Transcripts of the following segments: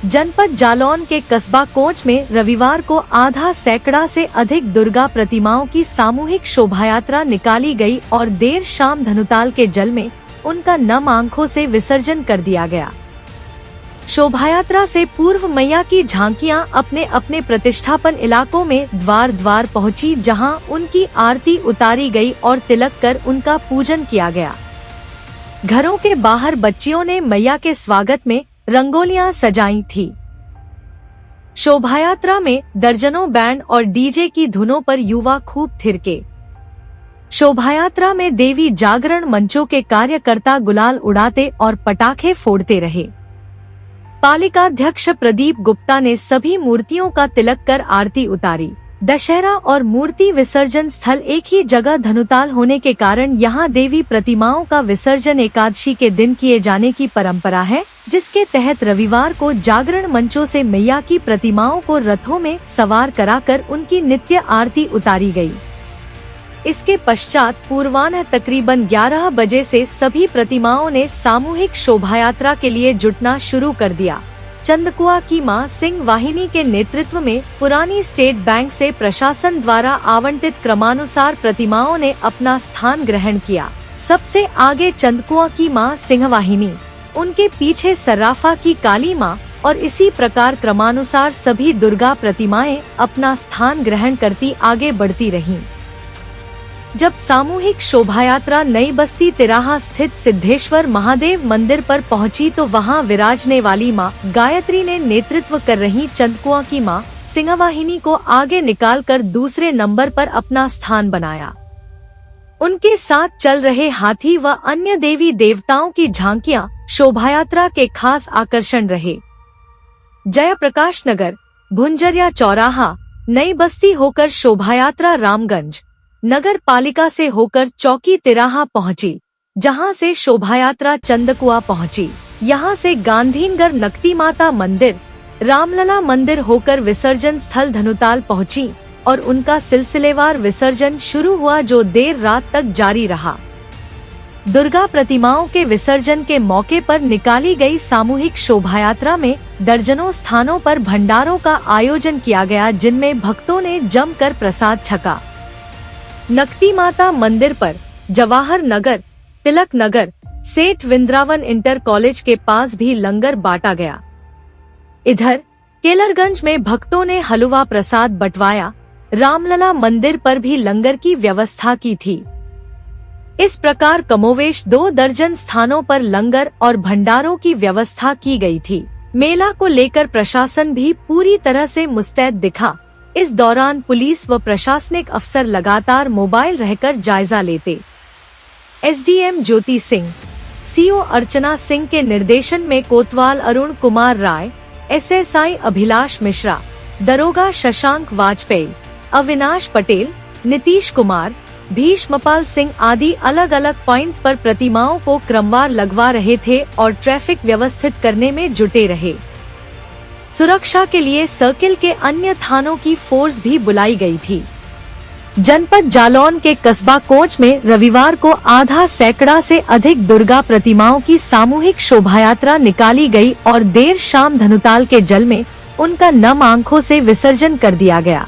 जनपद जालौन के कस्बा कोंच में रविवार को आधा सैकड़ा से अधिक दुर्गा प्रतिमाओं की सामूहिक शोभायात्रा निकाली गई और देर शाम धनुताल के जल में उनका नम आंखों से विसर्जन कर दिया गया। शोभायात्रा से पूर्व मैया की झांकियां अपने अपने प्रतिष्ठापन इलाकों में द्वार द्वार पहुंची, जहां उनकी आरती उतारी गई और तिलक कर उनका पूजन किया गया। घरों के बाहर बच्चियों ने मैया के स्वागत में रंगोलियां सजाई थी। शोभायात्रा में दर्जनों बैंड और डीजे की धुनों पर युवा खूब थिरके। शोभायात्रा में देवी जागरण मंचों के कार्यकर्ता गुलाल उड़ाते और पटाखे फोड़ते रहे। पालिकाध्यक्ष प्रदीप गुप्ता ने सभी मूर्तियों का तिलक कर आरती उतारी। दशहरा और मूर्ति विसर्जन स्थल एक ही जगह धनुताल होने के कारण यहां देवी प्रतिमाओं का विसर्जन एकादशी के दिन किए जाने की परंपरा है, जिसके तहत रविवार को जागरण मंचों से मैया की प्रतिमाओं को रथों में सवार कराकर उनकी नित्य आरती उतारी गई। इसके पश्चात पूर्वाह्न तकरीबन 11 बजे से सभी प्रतिमाओं ने सामूहिक शोभायात्रा के लिए जुटना शुरू कर दिया। चंदकुआ की मां सिंह वाहिनी के नेतृत्व में पुरानी स्टेट बैंक से प्रशासन द्वारा आवंटित क्रमानुसार प्रतिमाओं ने अपना स्थान ग्रहण किया। सबसे आगे चंदकुआ की मां सिंह वाहिनी, उनके पीछे सर्राफा की काली मां और इसी प्रकार क्रमानुसार सभी दुर्गा प्रतिमाएं अपना स्थान ग्रहण करती आगे बढ़ती रहीं। जब सामूहिक शोभायात्रा नई बस्ती तिराहा स्थित सिद्धेश्वर महादेव मंदिर पर पहुंची तो वहां विराजने वाली मां गायत्री ने नेतृत्व कर रही चंदकुआ की मां सिंहवाहिनी को आगे निकालकर दूसरे नंबर पर अपना स्थान बनाया। उनके साथ चल रहे हाथी व अन्य देवी देवताओं की झांकियां शोभायात्रा के खास आकर्षण रहे। जयप्रकाश नगर, भुंजरिया चौराहा, नई बस्ती होकर शोभायात्रा रामगंज नगर पालिका से होकर चौकी तिराहा पहुंची, जहां से शोभायात्रा चंदकुआ पहुंची। यहां से गांधीनगर नकटी माता मंदिर, रामलला मंदिर होकर विसर्जन स्थल धनुताल पहुंची और उनका सिलसिलेवार विसर्जन शुरू हुआ, जो देर रात तक जारी रहा। दुर्गा प्रतिमाओं के विसर्जन के मौके पर निकाली गई सामूहिक शोभायात्रा में दर्जनों स्थानों पर भंडारों का आयोजन किया गया, जिनमें भक्तों ने जमकर प्रसाद छका। नकटी माता मंदिर पर जवाहर नगर, तिलक नगर, सेठ विंद्रावन इंटर कॉलेज के पास भी लंगर बांटा गया। इधर केलरगंज में भक्तों ने हलवा प्रसाद बंटवाया। रामलला मंदिर पर भी लंगर की व्यवस्था की थी। इस प्रकार कमोवेश 2 दर्जन स्थानों पर लंगर और भंडारों की व्यवस्था की गई थी। मेला को लेकर प्रशासन भी पूरी तरह से मुस्तैद दिखा। इस दौरान पुलिस व प्रशासनिक अफसर लगातार मोबाइल रहकर जायजा लेते। एसडीएम ज्योति सिंह, सीओ अर्चना सिंह के निर्देशन में कोतवाल अरुण कुमार राय, एसएसआई अभिलाष मिश्रा, दरोगा शशांक वाजपेयी, अविनाश पटेल, नीतीश कुमार, भीष्मपाल सिंह आदि अलग अलग पॉइंट्स पर प्रतिमाओं को क्रमवार लगवा रहे थे और ट्रैफिक व्यवस्थित करने में जुटे रहे। सुरक्षा के लिए सर्किल के अन्य थानों की फोर्स भी बुलाई गई थी। जनपद जालौन के कस्बा कोंच में रविवार को आधा सैकड़ा से अधिक दुर्गा प्रतिमाओं की सामूहिक शोभायात्रा निकाली गई और देर शाम धनुताल के जल में उनका नम आंखों से विसर्जन कर दिया गया।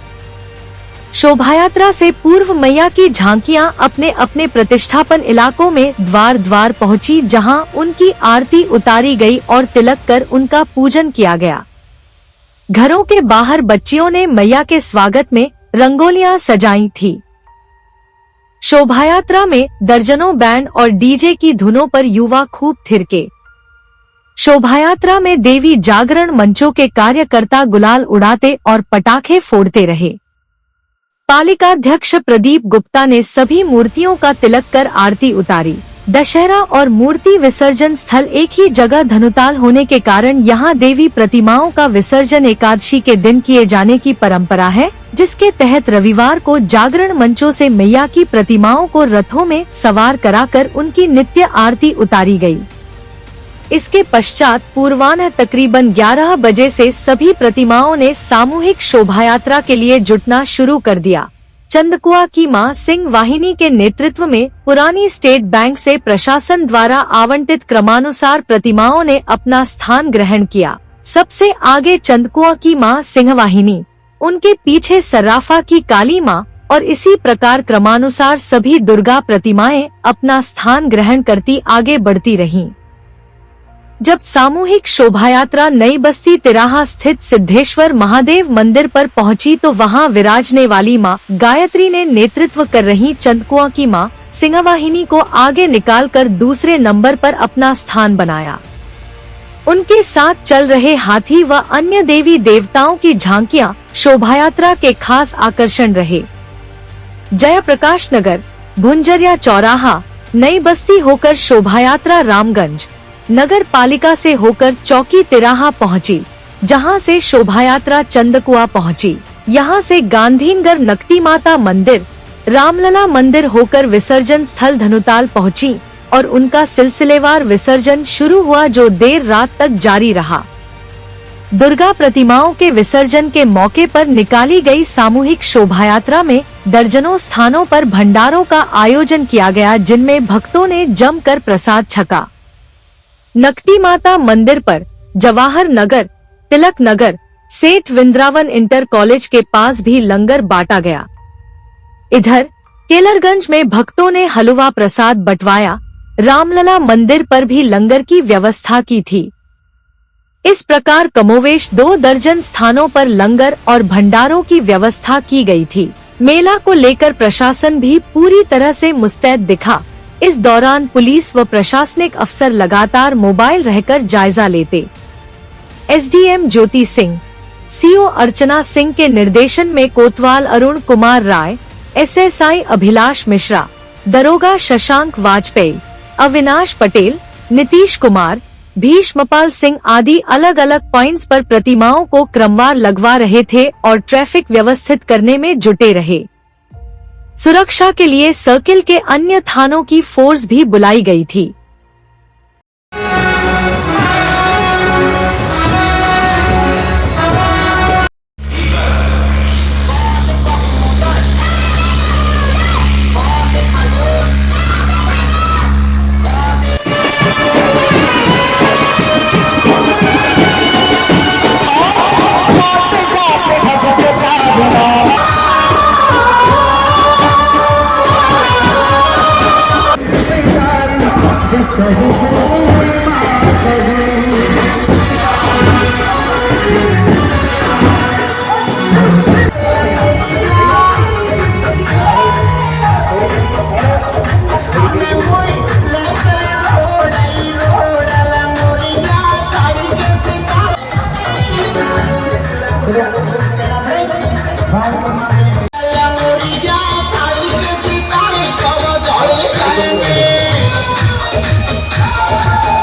शोभायात्रा से पूर्व मैया की झांकियां अपने अपने प्रतिष्ठापन इलाकों में द्वार द्वार पहुंची, जहां उनकी आरती उतारी गई और तिलक कर उनका पूजन किया गया। घरों के बाहर बच्चियों ने मैया के स्वागत में रंगोलियां सजाई थी। शोभायात्रा में दर्जनों बैंड और डीजे की धुनों पर युवा खूब थिरके। शोभायात्रा में देवी जागरण मंचों के कार्यकर्ता गुलाल उड़ाते और पटाखे फोड़ते रहे। पालिकाध्यक्ष प्रदीप गुप्ता ने सभी मूर्तियों का तिलक कर आरती उतारी। दशहरा और मूर्ति विसर्जन स्थल एक ही जगह धनुताल होने के कारण यहां देवी प्रतिमाओं का विसर्जन एकादशी के दिन किए जाने की परंपरा है, जिसके तहत रविवार को जागरण मंचों से मैया की प्रतिमाओं को रथों में सवार कराकर उनकी नित्य आरती उतारी गई। इसके पश्चात पूर्वाह्न तकरीबन 11 बजे से सभी प्रतिमाओं ने सामूहिक शोभायात्रा के लिए जुटना शुरू कर दिया। चंदकुआ की मां सिंह वाहिनी के नेतृत्व में पुरानी स्टेट बैंक से प्रशासन द्वारा आवंटित क्रमानुसार प्रतिमाओं ने अपना स्थान ग्रहण किया। सबसे आगे चंदकुआ की माँ सिंहवाहिनी, उनके पीछे सर्राफा की काली माँ और इसी प्रकार क्रमानुसार सभी दुर्गा प्रतिमाएं अपना स्थान ग्रहण करती आगे बढ़ती रहीं। जब सामूहिक शोभायात्रा नई बस्ती तिराहा स्थित सिद्धेश्वर महादेव मंदिर पर पहुंची तो वहां विराजने वाली मां गायत्री ने नेतृत्व कर रही चंदकुआ की मां सिंहवाहिनी को आगे निकालकर दूसरे नंबर पर अपना स्थान बनाया। उनके साथ चल रहे हाथी व अन्य देवी देवताओं की झांकियां शोभायात्रा के खास आकर्षण रहे। जयप्रकाश नगर, भुंजरिया चौराहा, नई बस्ती होकर शोभायात्रा रामगंज नगर पालिका से होकर चौकी तिराहा पहुंची, जहां से शोभायात्रा चंदकुआ पहुंची। यहां से गांधीनगर नकटी माता मंदिर, रामलला मंदिर होकर विसर्जन स्थल धनुताल पहुंची और उनका सिलसिलेवार विसर्जन शुरू हुआ जो देर रात तक जारी रहा। दुर्गा प्रतिमाओं के विसर्जन के मौके पर निकाली गई सामूहिक शोभायात्रा में दर्जनों स्थानों पर भंडारों का आयोजन किया गया, जिनमें भक्तों ने जमकर प्रसाद छका। नकटी माता मंदिर पर जवाहर नगर, तिलक नगर, सेठ विंद्रावन इंटर कॉलेज के पास भी लंगर बांटा गया। इधर केलरगंज में भक्तों ने हलवा प्रसाद बंटवाया। रामलला मंदिर पर भी लंगर की व्यवस्था की थी। इस प्रकार कमोवेश 2 दर्जन स्थानों पर लंगर और भंडारों की व्यवस्था की गई थी। मेला को लेकर प्रशासन भी पूरी तरह से मुस्तैद दिखा। इस दौरान पुलिस व प्रशासनिक अफसर लगातार मोबाइल रहकर जायजा लेते। एसडीएम ज्योति सिंह, सीओ अर्चना सिंह के निर्देशन में कोतवाल अरुण कुमार राय, एसएसआई अभिलाष मिश्रा, दरोगा शशांक वाजपेयी, अविनाश पटेल, नीतीश कुमार, भीष्मपाल सिंह आदि अलग अलग पॉइंट्स पर प्रतिमाओं को क्रमवार लगवा रहे थे और ट्रैफिक व्यवस्थित करने में जुटे रहे। सुरक्षा के लिए सर्किल के अन्य थानों की फोर्स भी बुलाई गई थी। Vai.